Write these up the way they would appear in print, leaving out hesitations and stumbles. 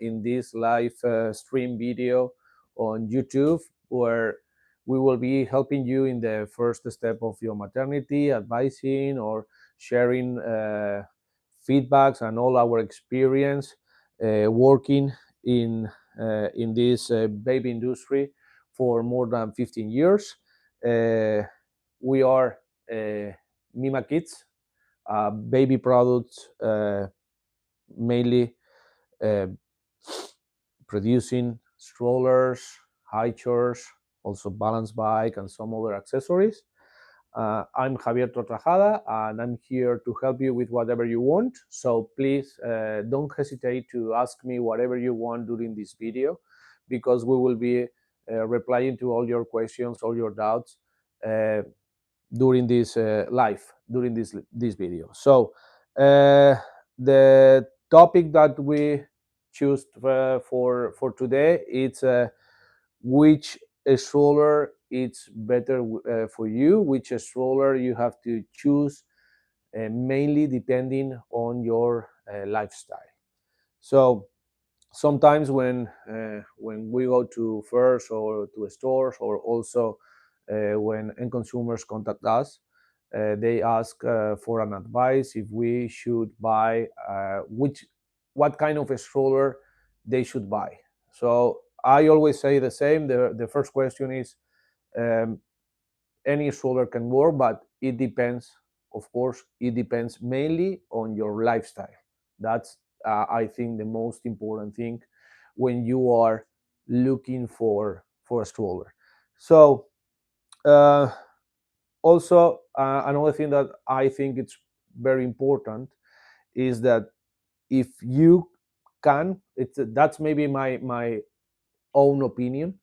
in this live stream video on YouTube, where we will be helping you in the first step of your maternity, advising or sharing feedbacks and all our experience working in this baby industry for more than 15 years. We are Mima Kids, baby products, mainly uh, producing strollers, high chairs, also balance bike, and some other accessories. I'm Javier Tortajada, and I'm here to help you with whatever you want. So please don't hesitate to ask me whatever you want during this video, because we will be replying to all your questions, all your doubts during this during this video. So the topic that we choose for today is which stroller it's better for you, which stroller you have to choose, mainly depending on your lifestyle. So sometimes when we go to fairs or to stores, or also when end consumers contact us, they ask for an advice if we should buy what kind of a stroller they should buy. So I always say the same. The first question is, um, any stroller can work, but it depends. Of course, it depends mainly on your lifestyle. That's I think the most important thing when you are looking for a stroller. So uh, also another thing that I think it's very important is that if you can, that's maybe my own opinion,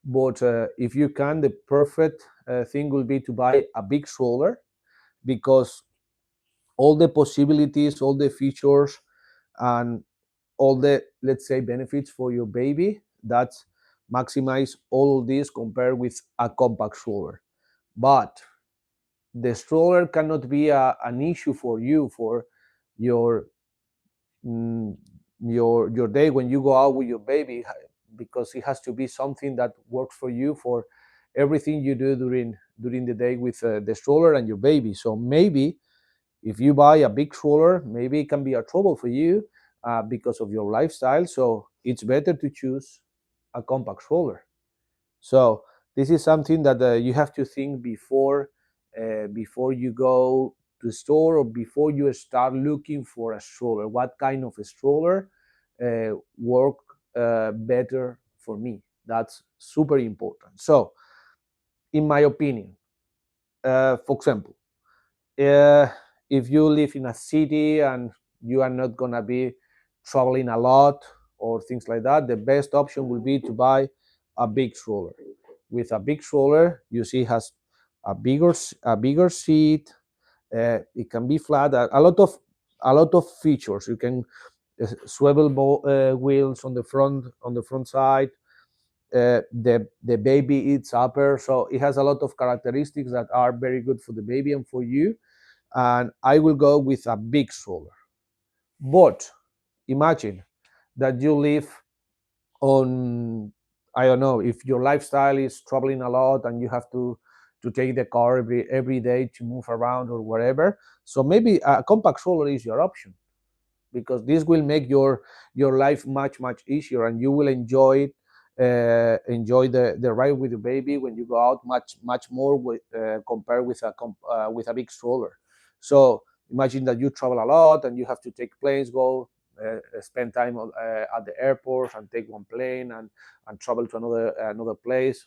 but if you can, the perfect thing will be to buy a big stroller, because all the possibilities, all the features, and all the, let's say, benefits for your baby, that's maximize all of this compared with a compact stroller. But the stroller cannot be an issue for you for your mm, your day when you go out with your baby, because it has to be something that works for you for everything you do during the day with the stroller and your baby. So maybe if you buy a big stroller, maybe it can be a trouble for you because of your lifestyle. So it's better to choose a compact stroller. So this is something that you have to think before you go to the store, or before you start looking for a stroller. What kind of a stroller work better for me? That's super important. So, in my opinion, for example, uh, if you live in a city and you are not gonna be traveling a lot or things like that, the best option will be to buy a big stroller. With a big stroller, you see, it has a bigger seat. It can be flat. A lot of features. You can swivel wheels on the front side. The baby eats upper, so it has a lot of characteristics that are very good for the baby and for you. And I will go with a big stroller. But imagine that you live on, I don't know, if your lifestyle is traveling a lot and you have to take the car every day to move around or wherever. So maybe a compact stroller is your option, because this will make your life much easier, and you will enjoy the ride with the baby when you go out much more compared with a big stroller. So imagine that you travel a lot and you have to take planes, go spend time at the airport and take one plane and travel to another place.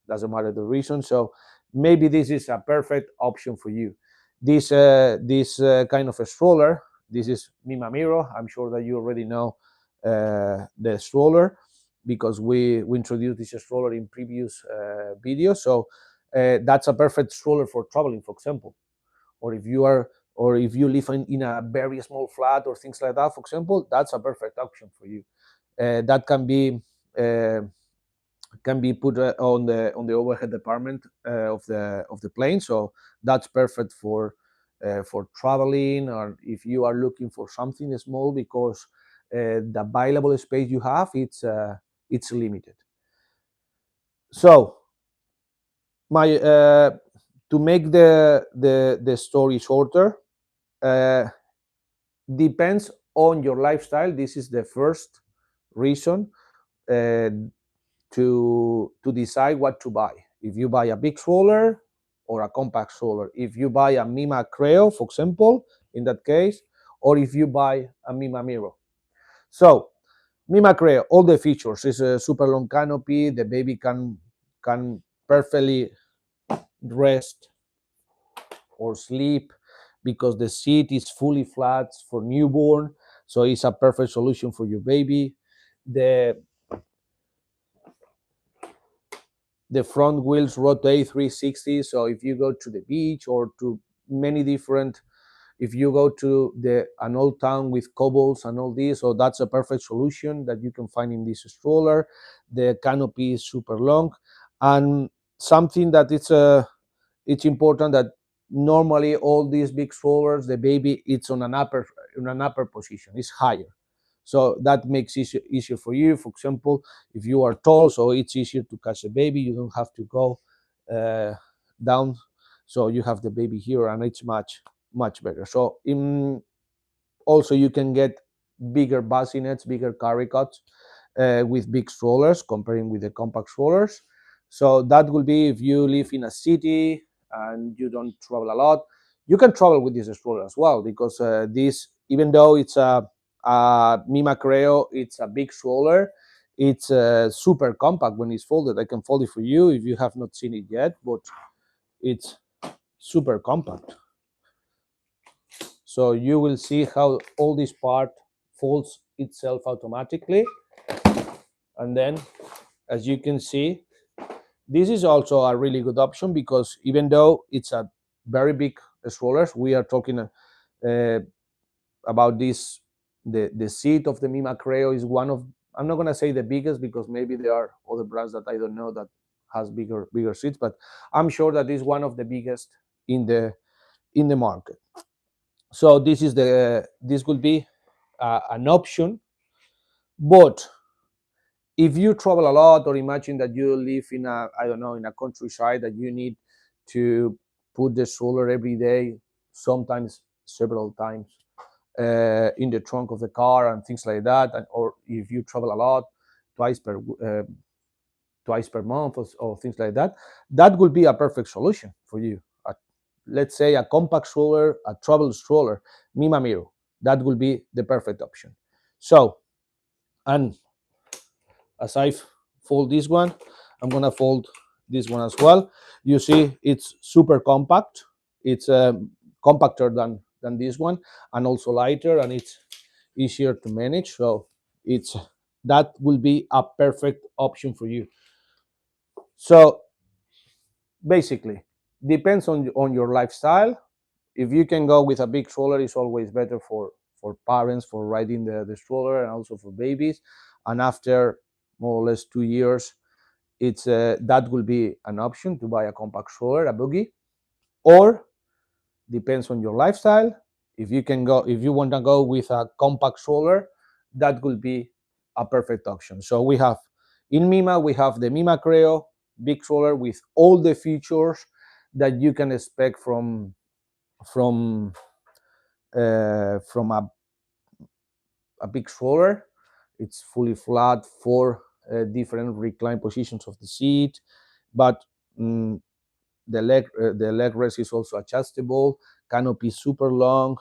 Doesn't matter the reason. So maybe this is a perfect option for you. This kind of a stroller. This is Mima Miro. I'm sure that you already know the stroller, because we introduced this stroller in previous videos. So that's a perfect stroller for traveling, for example, or if you live in a very small flat or things like that, for example, that's a perfect option for you. That uh, can be put on the overhead department of the plane. So that's perfect for traveling, or if you are looking for something small, because the available space you have, it's limited. So my to make the story shorter, uh, depends on your lifestyle. This is the first reason uh, to decide what to buy. If you buy a big stroller or a compact stroller, if you buy a mima creo, for example, in that case, or if you buy a mima miro. So mima creo, all the features is a super long canopy. The baby can perfectly rest or sleep because the seat is fully flat for newborn, so it's a perfect solution for your baby. The the front wheels rotate 360, so if you go to the beach or to many different, if you go to an old town with cobbles and all this, so that's a perfect solution that you can find in this stroller. The canopy is super long, and something that it's important that normally all these big strollers, the baby it's on an upper position, it's higher, so that makes it easier for you. For example, if you are tall, so it's easier to catch a baby, you don't have to go uh, down, so you have the baby here, and it's much better. So also you can get bigger bassinets, bigger carry cots with big strollers comparing with the compact strollers. So that will be if you live in a city and you don't travel a lot, you can travel with this stroller as well, because this, even though it's a mima creo, it's a big stroller, it's super compact when it's folded. I can fold it for you if you have not seen it yet, but it's super compact. So you will see how all this part folds itself automatically. And then, as you can see, this is also a really good option, because even though it's a very big strollers, we are talking about this. The seat of the Mima Creo is one of, I'm not gonna say the biggest, because maybe there are other brands that I don't know that has bigger seats, but I'm sure that is one of the biggest in the market. So this will be an option. But if you travel a lot, or imagine that you live in a, I don't know, in a countryside, that you need to put the stroller every day, sometimes several times in the trunk of the car and things like that, and, or if you travel a lot, twice per uh, twice per month, or things like that, that would be a perfect solution for you. Let's say a compact stroller, a travel stroller, Mima Miro, that will be the perfect option. So, and as I fold this one, I'm gonna fold this one as well. You see, it's super compact. It's compactor than this one, and also lighter, and it's easier to manage. So it's that will be a perfect option for you. So basically, depends on your lifestyle. If you can go with a big stroller, it's always better for parents for riding the stroller, and also for babies. And after more or less 2 years, it's that will be an option to buy a compact stroller, a buggy. Or depends on your lifestyle. If you can go, if you want to go with a compact stroller, that will be a perfect option. So we have in Mima, we have the Mima Creo big stroller with all the features that you can expect from from a big stroller. It's fully flat, four different recline positions of the seat, but the leg rest is also adjustable. Canopy super long,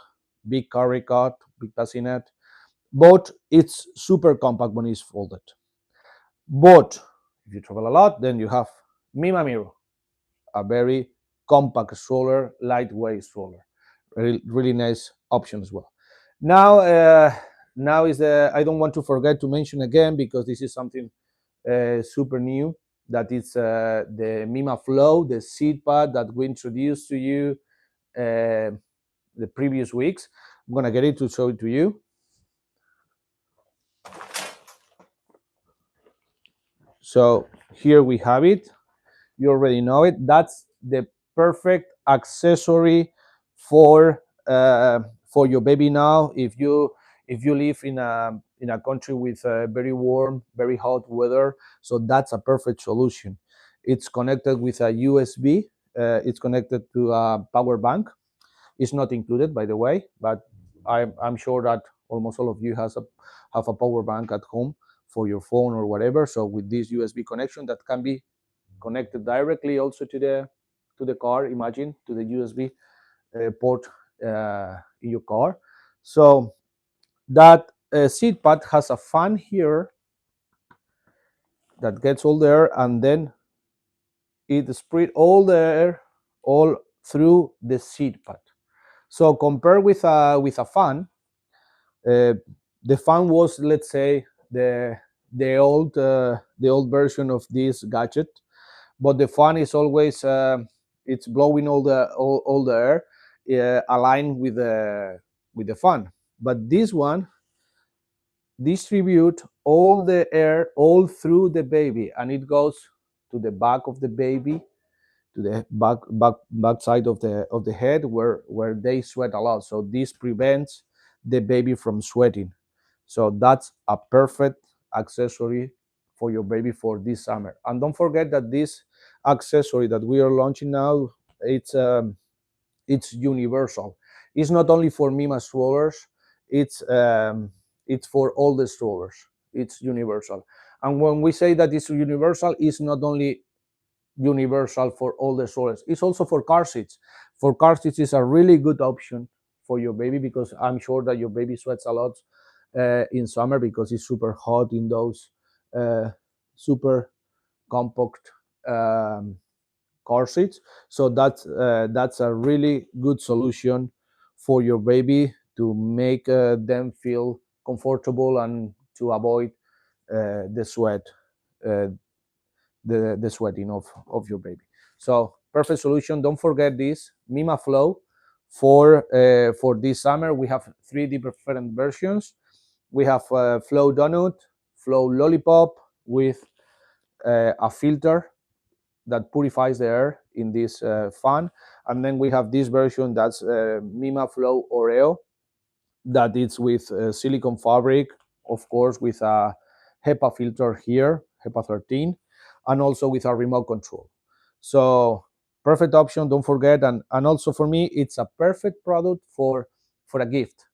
big carry cot, big bassinet. But it's super compact when it's folded. But if you travel a lot, then you have Mima Miro, a very compact stroller, lightweight stroller. Really nice option as well. Now, now is the, I don't want to forget to mention again, because this is something super new, that is the Mima Flow, the seat pad that we introduced to you the previous weeks. I'm gonna get it to show it to you. So here we have it. You already know it. That's the perfect accessory for your baby now. If you live in a country with very warm, very hot weather. So that's a perfect solution. It's connected with a USB. It's connected to a power bank. It's not included, by the way, but I'm sure that almost all of you have a power bank at home for your phone or whatever. So with this USB connection, that can be connected directly also to the car. Imagine to the USB port in your car. So that seat pad has a fan here that gets all the air, and then it spread all the air all through the seat pad. So compared with a fan, uh, the fan was, let's say, the old version of this gadget, but the fan is always it's blowing all the air aligned with the fan. But this one distribute all the air all through the baby, and it goes to the back of the baby, to the back side of the head where they sweat a lot. So this prevents the baby from sweating. So that's a perfect accessory for your baby for this summer. And don't forget that this accessory that we are launching now, it's universal. It's not only for mima strollers, it's um, it's for all the strollers. It's universal. And when we say that it's universal, it's not only universal for all the strollers, it's also for car seats. For car seats is a really good option for your baby, because I'm sure that your baby sweats a lot in summer because it's super hot in those super compact um, car seats. So that's a really good solution for your baby to make them feel comfortable and to avoid the sweat, uh, the sweating of your baby. So perfect solution. Don't forget this Mima Flow for this summer. We have three different versions. We have Flow Donut, Flow Lollipop with a filter that purifies the air in this fan, and then we have this version that's Mima Flow Oreo, that it's with silicone fabric, of course, with a HEPA filter here, HEPA 13, and also with a remote control. So perfect option. Don't forget, and also for me, it's a perfect product for a gift.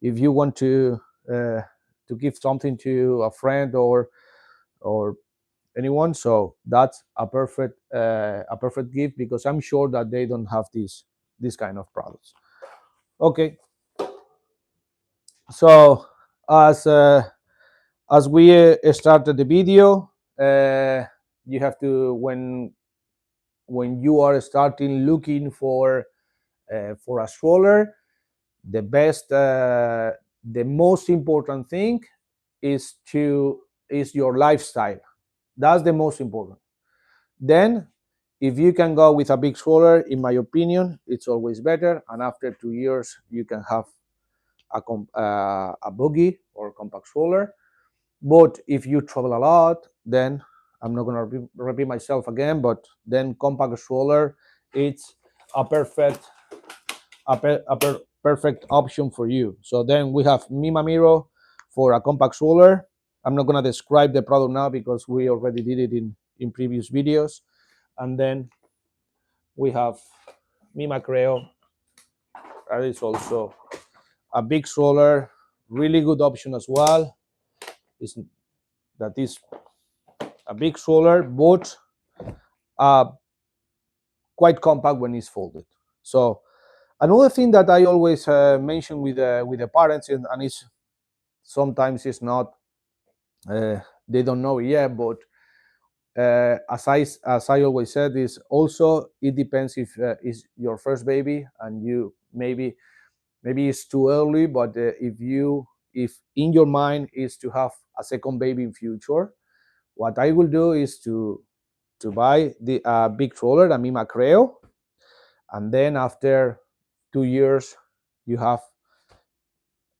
If you want uh, to give something to a friend or anyone, so that's a perfect gift, because I'm sure that they don't have this kind of products. Okay, so as uh, as we started the video, you have to when you are starting looking for a stroller, the best the most important thing is your lifestyle. That's the most important. Then if you can go with a big stroller, in my opinion, it's always better, and after 2 years you can have a buggy or compact stroller. But if you travel a lot, then I'm not going to repeat myself again, but then compact stroller, it's a perfect option for you. So then we have Mima Miro for a compact stroller. I'm not going to describe the product now because we already did it in previous videos. And then we have Mima Creo. That is also a big stroller, really good option as well. Is that is a big stroller, but uh, quite compact when it's folded. So another thing that I always mention with the parents, and it's sometimes it's not they don't know it yet, but as I always said, is also it depends if it's your first baby and you maybe it's too early, but if in your mind is to have a second baby in future, what I will do is to buy the big stroller, a Mima Creo, and then after 2 years you have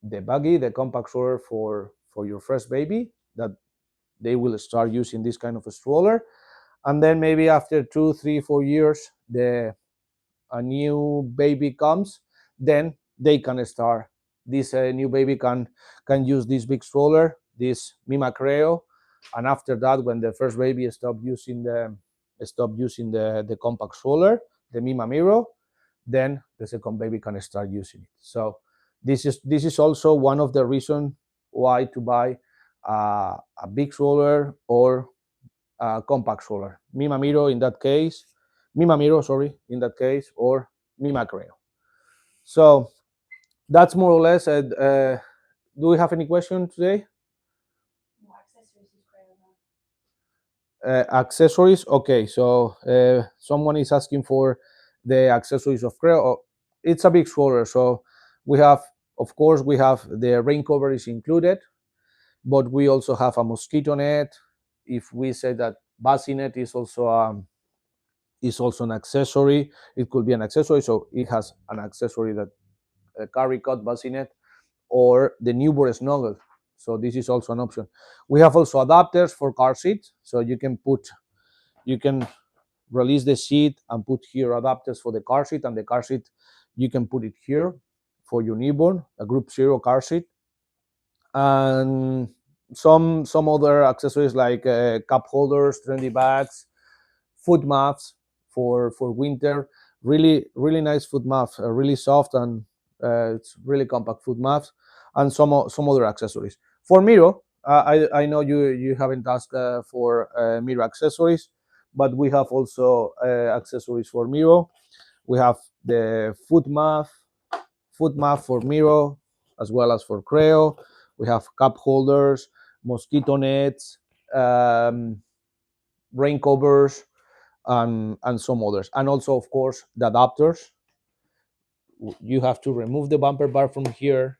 the buggy, the compact stroller for your first baby, that they will start using this kind of a stroller, and then maybe after 2, 3, 4 years a new baby comes, then they can start this new baby can use this big stroller, this mima creo, and after that, when the first baby stop using the compact stroller, the mima miro, then the second baby can start using it. So this is also one of the reasons why to buy a big stroller or a compact stroller. Mima miro in that case, mima miro, sorry, in that case, or mima creo. So that's more or less. Do we have any question today? Accessories. Okay, so someone is asking for the accessories of creo. Oh, it's a big stroller, so we have, of course, we have the rain cover is included, but we also have a mosquito net. If we say that bassinet is also an accessory, it could be an accessory. So it has an accessory that carry cut bassinet or the newborn snuggle. So this is also an option. We have also adapters for car seats, so you can release the seat and put here adapters for the car seat, and the car seat you can put it here for your newborn, a group 0 car seat, and some other accessories like cup holders, trendy bags, foot mats for winter. Really nice foot mats, really soft, and it's really compact foot mats, and some other accessories for miro. I know you haven't asked for miro accessories, but we have also accessories for miro. We have the foot mat for miro, as well as for creo. We have cup holders, mosquito nets, rain covers, and some others, and also of course the adapters. You have to remove the bumper bar from here,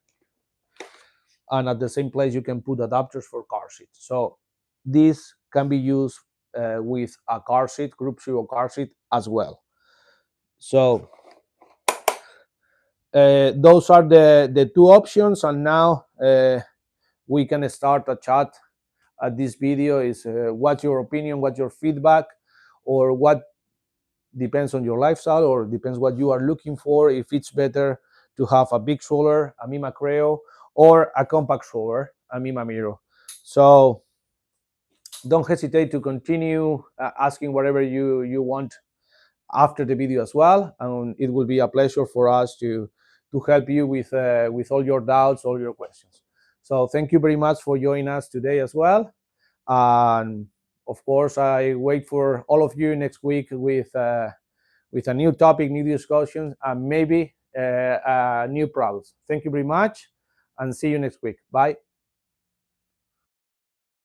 and at the same place you can put adapters for car seats. So this can be used with a car seat, group 0 car seat as well. So those are the two options, and now we can start a chat at this video. Is what's your opinion, what's your feedback, or what depends on your lifestyle, or depends what you are looking for, if it's better to have a big stroller, a mima creo, or a compact stroller, a mima miro. So don't hesitate to continue asking whatever you want after the video as well, and it will be a pleasure for us to help you with all your doubts, all your questions. So thank you very much for joining us today as well, and of course I wait for all of you next week with a new topic, new discussions, and maybe new products. Thank you very much, and see you next week. Bye.